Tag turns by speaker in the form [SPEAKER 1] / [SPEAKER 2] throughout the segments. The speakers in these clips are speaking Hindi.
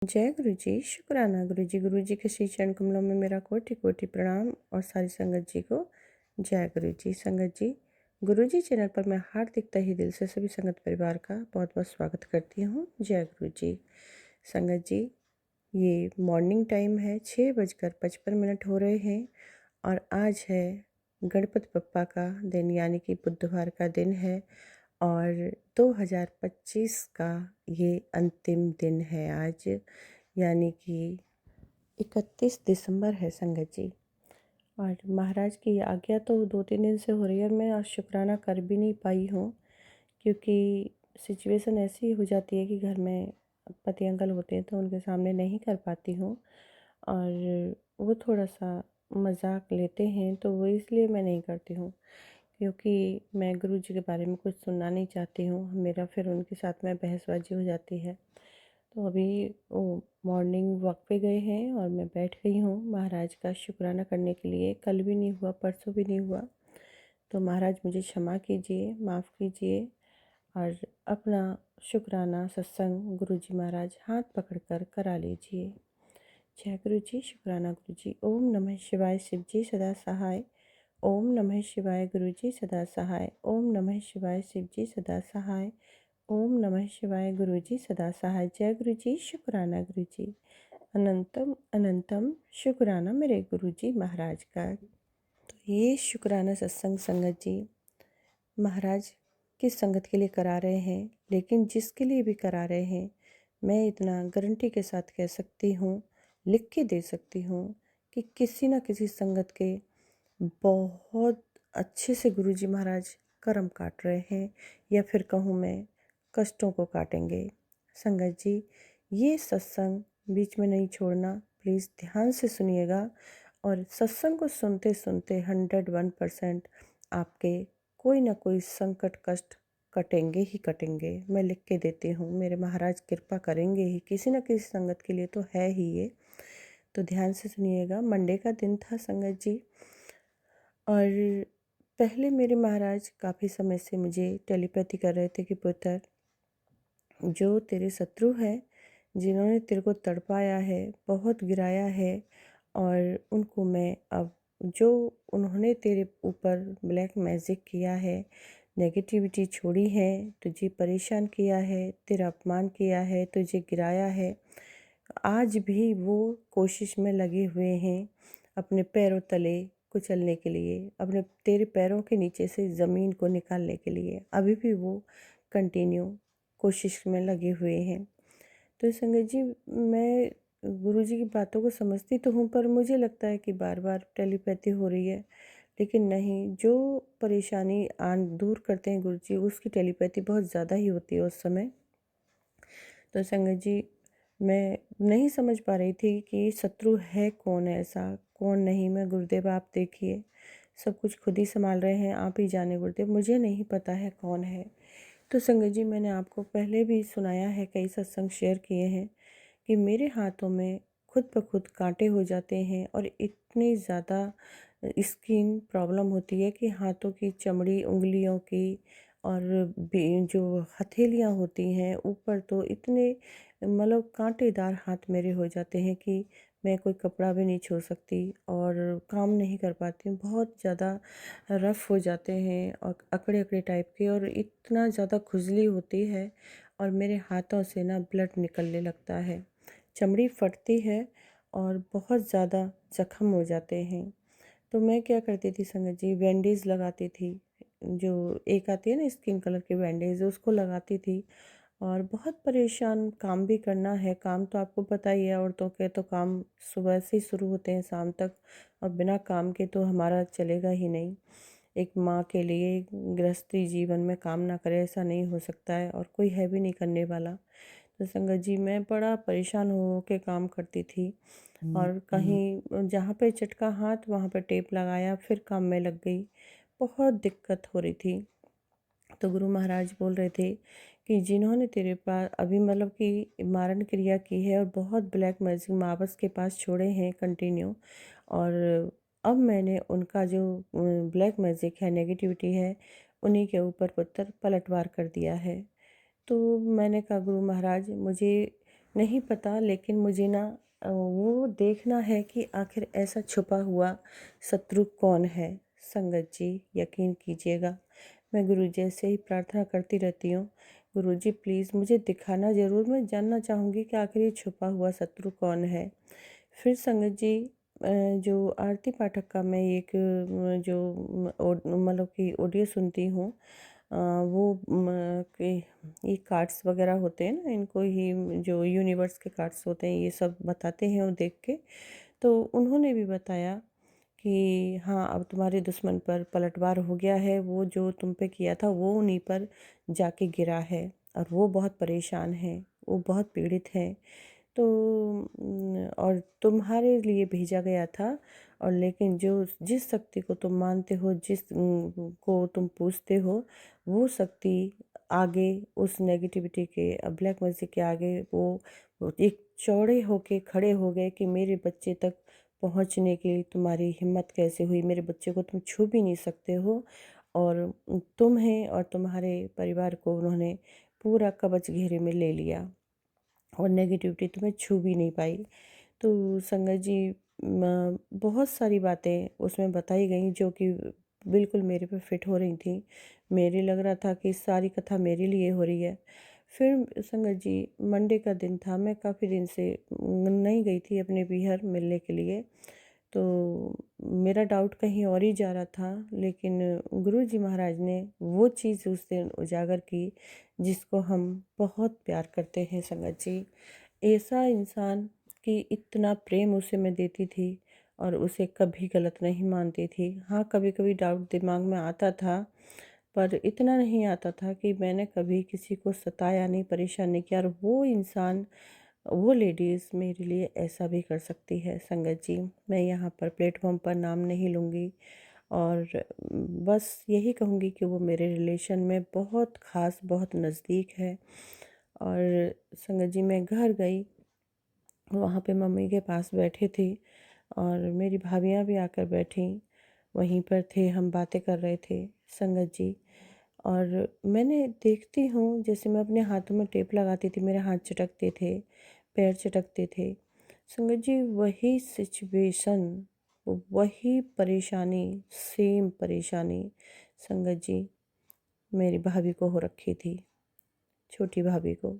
[SPEAKER 1] जय गुरु जी, शुक्राना गुरु जी के श्री चरण कमलों में मेरा कोटि कोटि प्रणाम और सारी संगत जी को जय गुरु जी। संगत जी, गुरु जी चैनल पर मैं हार्दिक तहे दिल से सभी संगत परिवार का बहुत बहुत स्वागत करती हूँ। जय गुरु जी। संगत जी, ये मॉर्निंग टाइम है, 6:55 हो रहे हैं और आज है गणपति बप्पा का दिन यानी कि बुधवार का दिन है और 2025 का ये अंतिम दिन है आज, यानी कि 31 दिसंबर है संगत जी। और महाराज की आज्ञा तो 2-3 दिन से हो रही है और मैं आज शुक्राना कर भी नहीं पाई हूँ, क्योंकि सिचुएशन ऐसी हो जाती है कि घर में पति अंकल होते हैं तो उनके सामने नहीं कर पाती हूँ और वो थोड़ा सा मजाक लेते हैं, तो वो इसलिए मैं नहीं करती हूँ, क्योंकि मैं गुरु जी के बारे में कुछ सुनना नहीं चाहती हूँ। मेरा फिर उनके साथ में बहसबाजी हो जाती है। तो अभी वो मॉर्निंग वॉक पे गए हैं और मैं बैठ गई हूँ महाराज का शुक्राना करने के लिए। कल भी नहीं हुआ, परसों भी नहीं हुआ, तो महाराज मुझे क्षमा कीजिए, माफ़ कीजिए और अपना शुक्राना सत्संग गुरु जी महाराज हाथ पकड़कर करा लीजिए। जय गुरु जी, शुक्राना गुरु जी। ओम नमः शिवाय, शिव जी सदा सहाय। ओम नमः शिवाय, गुरु जी सदा सहाय। ओम नमः शिवाय, शिव जी सदा सहाय। ओम नमः शिवाय, गुरु जी सदा सहाय। जय गुरु जी, शुक्राना गुरु जी। अनंतम अनंतम शुक्राना मेरे गुरु जी महाराज का। तो ये शुक्राना सत्संग संगत जी महाराज किस संगत के लिए करा रहे हैं, लेकिन जिसके लिए भी करा रहे हैं, मैं इतना गारंटी के साथ कह सकती हूँ, लिख के दे सकती हूँ कि किसी न किसी संगत के बहुत अच्छे से गुरुजी महाराज कर्म काट रहे हैं, या फिर कहूँ मैं कष्टों को काटेंगे। संगत जी, ये सत्संग बीच में नहीं छोड़ना, प्लीज़ ध्यान से सुनिएगा और सत्संग को सुनते सुनते 101% आपके कोई ना कोई संकट कष्ट कटेंगे ही कटेंगे। मैं लिख के देती हूँ, मेरे महाराज कृपा करेंगे ही, किसी न किसी संगत के लिए तो है ही ये। तो ध्यान से सुनिएगा। मंडे का दिन था संगत जी, और पहले मेरे महाराज काफ़ी समय से मुझे टेलीपैथी कर रहे थे कि पुत्र, जो तेरे शत्रु हैं, जिन्होंने तेरे को तड़पाया है, बहुत गिराया है, और उनको मैं अब, जो उन्होंने तेरे ऊपर ब्लैक मैजिक किया है, नेगेटिविटी छोड़ी है, तुझे परेशान किया है, तेरा अपमान किया है, तुझे गिराया है, आज भी वो कोशिश में लगे हुए हैं अपने पैरों तले कुचलने के लिए, अपने तेरे पैरों के नीचे से ज़मीन को निकालने के लिए अभी भी वो कंटिन्यू कोशिश में लगे हुए हैं। तो संगत जी, मैं गुरुजी की बातों को समझती तो हूँ, पर मुझे लगता है कि बार बार टेलीपैथी हो रही है, लेकिन नहीं, जो परेशानी आन दूर करते हैं गुरुजी, उसकी टेलीपैथी बहुत ज़्यादा ही होती है उस समय। तो संगत जी, मैं नहीं समझ पा रही थी कि शत्रु है कौन, ऐसा कौन नहीं। मैं गुरुदेव आप देखिए, सब कुछ खुद ही संभाल रहे हैं, आप ही जाने गुरुदेव, मुझे नहीं पता है कौन है। तो संगत जी, मैंने आपको पहले भी सुनाया है, कई सत्संग शेयर किए हैं कि मेरे हाथों में खुद ब खुद कांटे हो जाते हैं और इतनी ज़्यादा स्किन प्रॉब्लम होती है कि हाथों की चमड़ी, उंगलियों की और जो हथेलियाँ होती हैं ऊपर, तो इतने मतलब कांटेदार हाथ मेरे हो जाते हैं कि मैं कोई कपड़ा भी नहीं छू सकती और काम नहीं कर पाती हूँ। बहुत ज़्यादा रफ़ हो जाते हैं और अकड़े अकड़े टाइप के, और इतना ज़्यादा खुजली होती है और मेरे हाथों से ना ब्लड निकलने लगता है, चमड़ी फटती है और बहुत ज़्यादा ज़ख्म हो जाते हैं। तो मैं क्या करती थी संगत जी, बैंडेज लगाती थी, जो एक आती है ना स्किन कलर की बैंडेज, उसको लगाती थी और बहुत परेशान। काम भी करना है, काम तो आपको पता ही है, औरतों के तो काम सुबह से ही शुरू होते हैं शाम तक, और बिना काम के तो हमारा चलेगा ही नहीं। एक माँ के लिए गृहस्थी जीवन में काम ना करे ऐसा नहीं हो सकता है, और कोई है भी नहीं करने वाला। तो संगत जी, मैं बड़ा परेशान हो के काम करती थी, और कहीं जहाँ पे चटका हाथ वहाँ पे टेप लगाया, फिर काम में लग गई, बहुत दिक्कत हो रही थी। तो गुरु महाराज बोल रहे थे कि जिन्होंने तेरे पास अभी मतलब कि मारण क्रिया की है और बहुत ब्लैक मैजिक मावस के पास छोड़े हैं कंटिन्यू, और अब मैंने उनका जो ब्लैक मैजिक है, नेगेटिविटी है, उन्हीं के ऊपर पुत्र पलटवार कर दिया है। तो मैंने कहा गुरु महाराज, मुझे नहीं पता, लेकिन मुझे ना वो देखना है कि आखिर ऐसा छुपा हुआ शत्रु कौन है। संगत जी, यकीन कीजिएगा, मैं गुरुजी से ही प्रार्थना करती रहती हूँ, गुरुजी प्लीज़ मुझे दिखाना ज़रूर, मैं जानना चाहूँगी कि आखिर ये छुपा हुआ शत्रु कौन है। फिर संगत जी, जो आरती पाठक का मैं एक मतलब कि ऑडियो सुनती हूँ, वो कि ये कार्ड्स वगैरह होते हैं ना, इनको ही जो यूनिवर्स के कार्ड्स होते हैं ये सब बताते हैं वो देख के। तो उन्होंने भी बताया कि हाँ, अब तुम्हारे दुश्मन पर पलटवार हो गया है, वो जो तुम पे किया था वो उन्हीं पर जाके गिरा है और वो बहुत परेशान हैं, वो बहुत पीड़ित हैं। तो और तुम्हारे लिए भेजा गया था, और लेकिन जो जिस शक्ति को तुम मानते हो, को तुम पूजते हो, वो शक्ति आगे उस नेगेटिविटी के ब्लैक मैजिक के आगे वो एक चौड़े होके खड़े हो गए कि मेरे बच्चे तक पहुंचने की तुम्हारी हिम्मत कैसे हुई, मेरे बच्चे को तुम छू भी नहीं सकते हो। और तुम्हें और तुम्हारे परिवार को उन्होंने पूरा कवच घेरे में ले लिया और नेगेटिविटी तुम्हें छू भी नहीं पाई। तो संगत जी, बहुत सारी बातें उसमें बताई गई जो कि बिल्कुल मेरे पे फिट हो रही थी। मेरे लग रहा था कि सारी कथा मेरे लिए हो रही है। फिर संगत जी, मंडे का दिन था, मैं काफ़ी दिन से नहीं गई थी अपने पीहर मिलने के लिए। तो मेरा डाउट कहीं और ही जा रहा था, लेकिन गुरु जी महाराज ने वो चीज़ उस दिन उजागर की जिसको हम बहुत प्यार करते हैं संगत जी। ऐसा इंसान कि इतना प्रेम उसे मैं देती थी और उसे कभी गलत नहीं मानती थी। हाँ, कभी-कभी डाउट दिमाग में आता था, पर इतना नहीं आता था कि मैंने कभी किसी को सताया नहीं, परेशान नहीं किया, और वो इंसान, वो लेडीज़ मेरे लिए ऐसा भी कर सकती है संगत जी। मैं यहाँ पर प्लेटफ़ॉर्म पर नाम नहीं लूँगी, और बस यही कहूँगी कि वो मेरे रिलेशन में बहुत ख़ास, बहुत नज़दीक है। और संगत जी, मैं घर गई, वहाँ पे मम्मी के पास बैठे थे और मेरी भाभियाँ भी आकर बैठीं, वहीं पर थे, हम बातें कर रहे थे संगत जी। और मैंने देखती हूँ, जैसे मैं अपने हाथों में टेप लगाती थी, मेरे हाथ चटकते थे, पैर चटकते थे। संगत जी, वही सिचुएशन, वही परेशानी, सेम परेशानी संगत जी मेरी भाभी को हो रखी थी, छोटी भाभी को।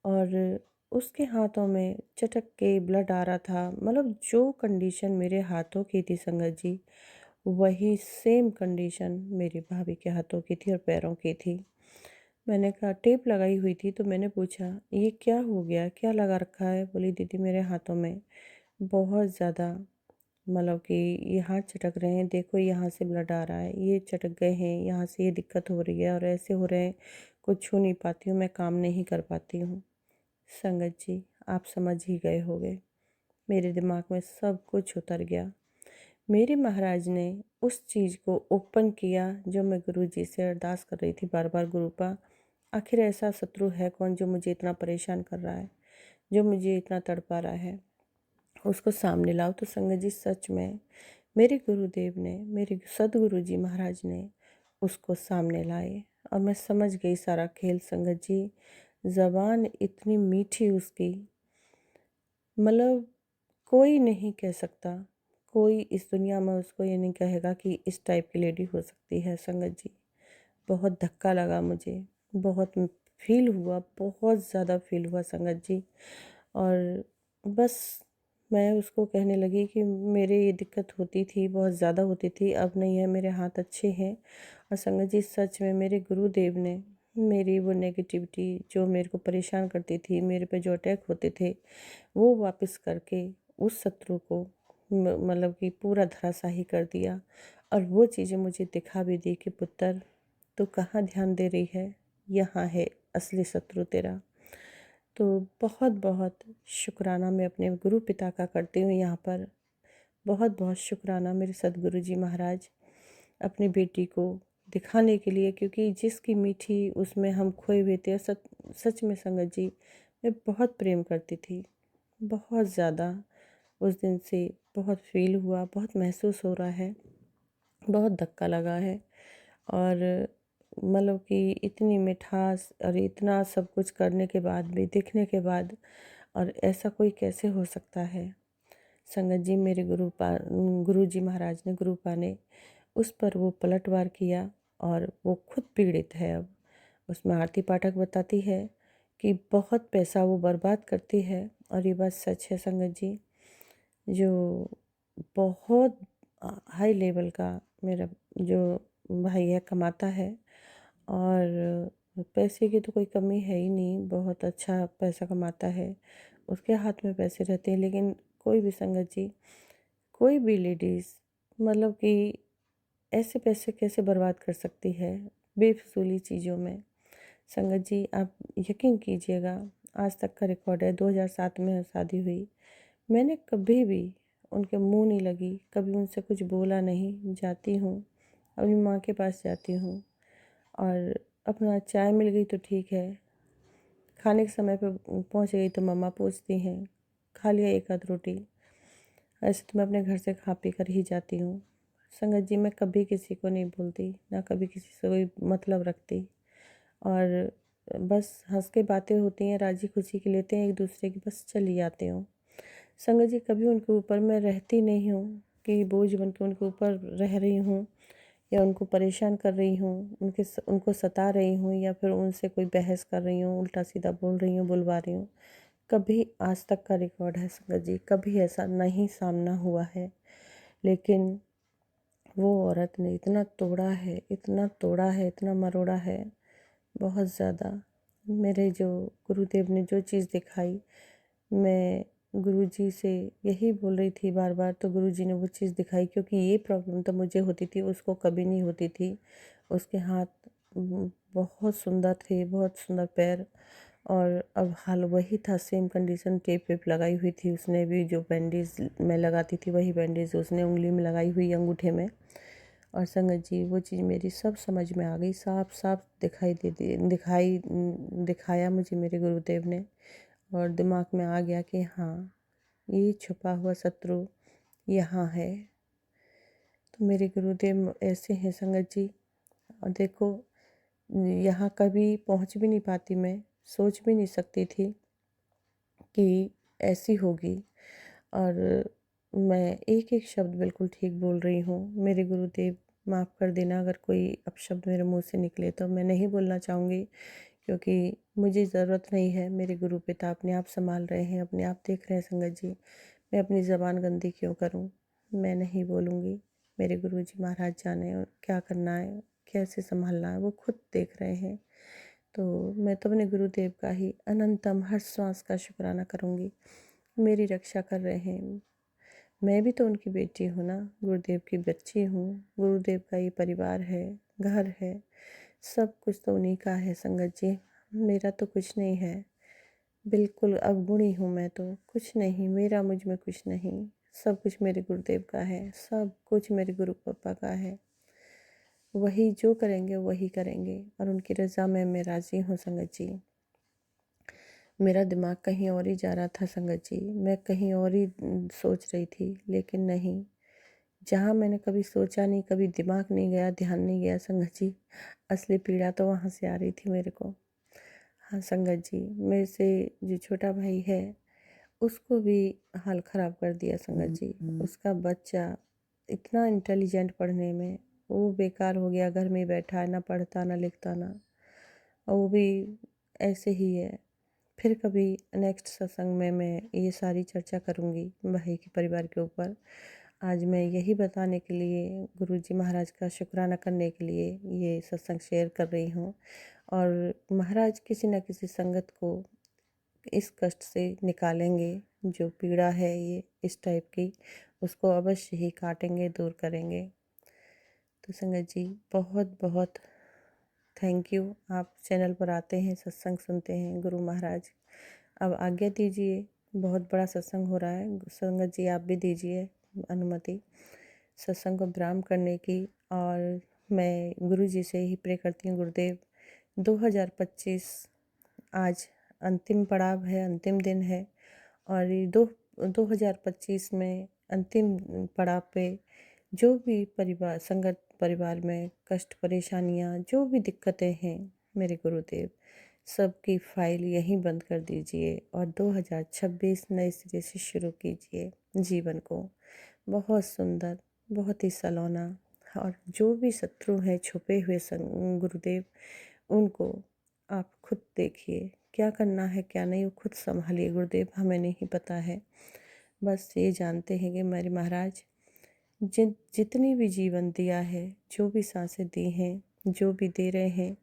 [SPEAKER 1] और उसके हाथों में चटक के ब्लड आ रहा था, मतलब जो कंडीशन मेरे हाथों की थी संगत जी, वही सेम कंडीशन मेरी भाभी के हाथों की थी और पैरों की थी। मैंने कहा, टेप लगाई हुई थी, तो मैंने पूछा, ये क्या हो गया, क्या लगा रखा है? बोली, दीदी मेरे हाथों में बहुत ज़्यादा, मतलब कि ये हाथ चटक रहे हैं, देखो यहाँ से ब्लड आ रहा है, ये चटक गए हैं, यहाँ से ये दिक्कत हो रही है और ऐसे हो रहे हैं, कुछ छू नहीं पाती हूँ, मैं काम नहीं कर पाती हूँ। संगत जी, आप समझ ही गए होंगे, मेरे दिमाग में सब कुछ उतर गया। मेरे महाराज ने उस चीज़ को ओपन किया जो मैं गुरु जी से अरदास कर रही थी बार बार, गुरुपा आखिर ऐसा शत्रु है कौन जो मुझे इतना परेशान कर रहा है, जो मुझे इतना तड़पा रहा है, उसको सामने लाओ। तो संगत जी, सच में मेरे गुरुदेव ने, मेरे सदगुरु जी महाराज ने उसको सामने लाए और मैं समझ गई सारा खेल संगत जी। ज़बान इतनी मीठी उसकी, मतलब कोई नहीं कह सकता, कोई इस दुनिया में उसको ये नहीं कहेगा कि इस टाइप की लेडी हो सकती है संगत जी। बहुत धक्का लगा मुझे, बहुत फ़ील हुआ, बहुत ज़्यादा फ़ील हुआ संगत जी। और बस मैं उसको कहने लगी कि मेरे ये दिक्कत होती थी, बहुत ज़्यादा होती थी, अब नहीं है, मेरे हाथ अच्छे हैं। और संगत जी, सच में मेरे गुरुदेव ने मेरी वो नेगेटिविटी जो मेरे को परेशान करती थी, मेरे पे जो अटैक होते थे, वो वापस करके उस शत्रु को मतलब कि पूरा धराशाही कर दिया। और वो चीज़ें मुझे दिखा भी दी कि पुत्र, तू कहाँ ध्यान दे रही है, यहाँ है असली शत्रु तेरा। तो बहुत बहुत शुक्राना मैं अपने गुरु पिता का करती हूँ यहाँ पर। बहुत बहुत शुक्राना मेरे सदगुरु जी महाराज, अपनी बेटी को दिखाने के लिए, क्योंकि जिसकी मीठी उसमें हम खोए हुए थे। सच सच में संगत जी, मैं बहुत प्रेम करती थी, बहुत ज़्यादा। उस दिन से बहुत फ़ील हुआ, बहुत महसूस हो रहा है, बहुत धक्का लगा है। और मतलब कि इतनी मिठास और इतना सब कुछ करने के बाद भी, देखने के बाद, और ऐसा कोई कैसे हो सकता है। संगत जी, मेरे गुरु जी महाराज ने, गुरुपा ने उस पर वो पलटवार किया और वो खुद पीड़ित है अब। उसमें आरती पाठक बताती है कि बहुत पैसा वो बर्बाद करती है, और ये बात सच है संगत जी। जो बहुत हाई लेवल का मेरा जो भाई है, कमाता है, और पैसे की तो कोई कमी है ही नहीं, बहुत अच्छा पैसा कमाता है, उसके हाथ में पैसे रहते हैं। लेकिन कोई भी संगत जी, कोई भी लेडीज़ मतलब कि ऐसे पैसे कैसे बर्बाद कर सकती है बेफिजूली चीज़ों में। संगत जी, आप यकीन कीजिएगा, आज तक का रिकॉर्ड है, 2007 में शादी हुई, मैंने कभी भी उनके मुंह नहीं लगी, कभी उनसे कुछ बोला नहीं। जाती हूँ, अपनी माँ के पास जाती हूँ, और अपना चाय मिल गई तो ठीक है, खाने के समय पे पहुँच गई तो मम्मा पूछती हैं, खा लिया एक आध रोटी। ऐसे तो मैं अपने घर से खा पी कर ही जाती हूँ। संगत जी, मैं कभी किसी को नहीं बोलती, ना कभी किसी से कोई मतलब रखती, और बस हँस के बातें होती हैं, राज़ी खुशी की लेते हैं एक दूसरे की, बस चली जाती हूँ। संगत जी, कभी उनके ऊपर मैं रहती नहीं हूँ कि बोझ बन के उनके ऊपर रह रही हूँ, या उनको परेशान कर रही हूँ, उनको सता रही हूँ, या फिर उनसे कोई बहस कर रही हूँ, उल्टा सीधा बोल रही हूँ, बुलवा रही हूँ। कभी आज तक का रिकॉर्ड है संगत जी, कभी ऐसा नहीं सामना हुआ है। लेकिन वो औरत ने इतना तोड़ा है, इतना तोड़ा है, इतना मरोड़ा है, बहुत ज़्यादा। मेरे जो गुरुदेव ने जो चीज़ दिखाई, मैं गुरुजी से यही बोल रही थी बार बार, तो गुरुजी ने वो चीज़ दिखाई, क्योंकि ये प्रॉब्लम तो मुझे होती थी, उसको कभी नहीं होती थी। उसके हाथ बहुत सुंदर थे, बहुत सुंदर पैर, और अब हाल वही था, सेम कंडीशन, टेप वेप लगाई हुई थी उसने भी, जो बैंडेज मैं लगाती थी वही बैंडेज उसने उंगली में लगाई हुई, अंगूठे में। और संगत जी, वो चीज़ मेरी सब समझ में आ गई, साफ साफ दिखाया मुझे मेरे गुरुदेव ने, और दिमाग में आ गया कि हाँ, ये छुपा हुआ शत्रु यहाँ है। तो मेरे गुरुदेव ऐसे हैं संगत जी। और देखो, यहाँ कभी पहुँच भी नहीं पाती, मैं सोच भी नहीं सकती थी कि ऐसी होगी। और मैं एक एक शब्द बिल्कुल ठीक बोल रही हूँ। मेरे गुरुदेव, माफ़ कर देना अगर कोई अपशब्द मेरे मुंह से निकले, तो मैं नहीं बोलना चाहूँगी, क्योंकि मुझे ज़रूरत नहीं है। मेरे गुरु पिता अपने आप संभाल रहे हैं, अपने आप देख रहे हैं संगत जी। मैं अपनी ज़बान गंदी क्यों करूँ? मैं नहीं बोलूँगी। मेरे गुरुजी महाराज जाने और क्या करना है, कैसे संभालना है, वो खुद देख रहे हैं। तो मैं तो अपने गुरुदेव का ही अनंतम हर श्वास का शुक्राना करूँगी। मेरी रक्षा कर रहे हैं। मैं भी तो उनकी बेटी हूँ ना, गुरुदेव की बच्ची हूँ। गुरुदेव का ये परिवार है, घर है, सब कुछ तो उन्हीं का है संगत जी। मेरा तो कुछ नहीं है, बिल्कुल अवगुणी हूँ मैं तो, कुछ नहीं मेरा, मुझ में कुछ नहीं। सब कुछ मेरे गुरुदेव का है, सब कुछ मेरे गुरु पापा का है। वही जो करेंगे वही करेंगे, और उनकी रज़ा में मैं राज़ी हूँ संगत जी। मेरा दिमाग कहीं और ही जा रहा था संगत जी, मैं कहीं और ही सोच रही थी, लेकिन नहीं, जहाँ मैंने कभी सोचा नहीं, कभी दिमाग नहीं गया, ध्यान नहीं गया संगत जी, असली पीड़ा तो वहाँ से आ रही थी मेरे को। हाँ संगत जी, मेरे से जो छोटा भाई है, उसको भी हाल ख़राब कर दिया संगत जी। उसका बच्चा इतना इंटेलिजेंट पढ़ने में, वो बेकार हो गया, घर में ही बैठा है, ना पढ़ता ना लिखता ना, और वो भी ऐसे ही है। फिर कभी नेक्स्ट सत्संग में मैं ये सारी चर्चा करूँगी भाई के परिवार के ऊपर। आज मैं यही बताने के लिए, गुरुजी महाराज का शुक्राना करने के लिए ये सत्संग शेयर कर रही हूँ। और महाराज किसी न किसी संगत को इस कष्ट से निकालेंगे, जो पीड़ा है ये इस टाइप की, उसको अवश्य ही काटेंगे, दूर करेंगे। तो संगत जी, बहुत बहुत थैंक यू। आप चैनल पर आते हैं, सत्संग सुनते हैं। गुरु महाराज अब आज्ञा दीजिए, बहुत बड़ा सत्संग हो रहा है, संगत जी आप भी दीजिए अनुमति सत्संग को विराम करने की। और मैं गुरु जी से ही प्रे करती हूँ, गुरुदेव 2025 आज अंतिम पड़ाव है, अंतिम दिन है, और ये 2025 में अंतिम पड़ाव पे जो भी परिवार संगत परिवार में कष्ट परेशानियाँ, जो भी दिक्कतें हैं, मेरे गुरुदेव सबकी फाइल यहीं बंद कर दीजिए और 2026 नए सिरे से शुरू कीजिए जीवन को। बहुत सुंदर, बहुत ही सलोना। और जो भी शत्रु हैं छुपे हुए गुरुदेव, उनको आप खुद देखिए, क्या करना है क्या नहीं वो खुद संभालिए गुरुदेव, हमें नहीं पता है। बस ये जानते हैं कि मेरे महाराज जितनी भी जीवन दिया है, जो भी सांसें दी हैं, जो भी दे रहे हैं,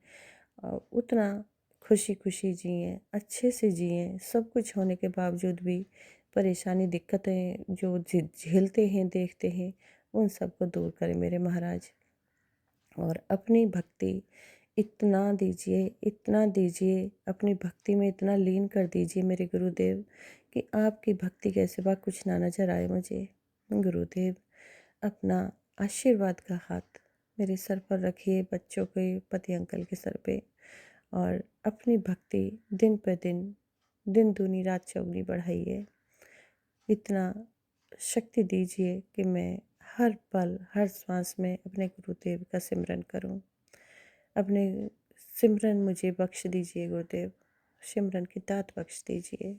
[SPEAKER 1] उतना खुशी खुशी जिएं, अच्छे से जिएं। सब कुछ होने के बावजूद भी परेशानी दिक्कतें जो झेलते हैं, देखते हैं, उन सबको दूर करें मेरे महाराज। और अपनी भक्ति इतना दीजिए, इतना दीजिए, अपनी भक्ति में इतना लीन कर दीजिए मेरे गुरुदेव कि आपकी भक्ति के सिवा कुछ ना नजर आए मुझे। गुरुदेव, अपना आशीर्वाद का हाथ मेरे सर पर रखिए, बच्चों के, पति अंकल के सर पे, और अपनी भक्ति दिन पे दिन दूनी रात चौगनी बढ़ाइए। इतना शक्ति दीजिए कि मैं हर पल, हर श्वास में अपने गुरुदेव का सिमरन करूं। अपने सिमरन मुझे बख्श दीजिए गुरुदेव, सिमरन की दात बख्श दीजिए।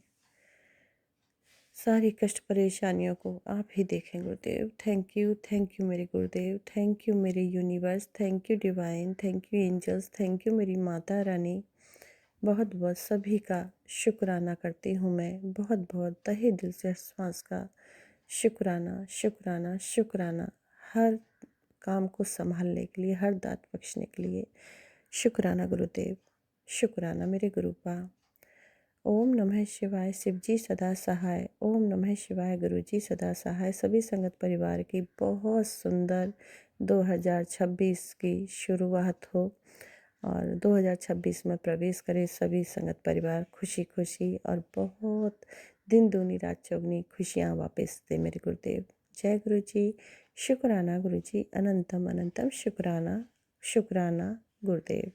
[SPEAKER 1] सारी कष्ट परेशानियों को आप ही देखें गुरुदेव। थैंक यू मेरे गुरुदेव, थैंक यू मेरे universe, thank you divine, thank you angels, thank you मेरी माता रानी। बहुत बहुत सभी का शुक्राना करती हूँ मैं, बहुत बहुत तहे दिल से श्वास का शुक्राना शुक्राना शुक्राना। हर काम को संभालने के लिए, हर दात बख्शने के लिए शुक्राना गुरुदेव, शुक्राना मेरे गुरुपा। ओम नमः शिवाय, शिवजी सदा सहाय। ओम नमः शिवाय, गुरुजी सदा सहाय। सभी संगत परिवार की बहुत सुंदर 2026 की शुरुआत हो और 2026 में प्रवेश करे सभी संगत परिवार खुशी खुशी, और बहुत दिन दूनी रात चौगनी खुशियाँ वापस दे मेरे गुरुदेव। जय गुरु जी, शुक्राना गुरु जी, अनंतम अनंतम शुक्राना शुक्राना गुरुदेव।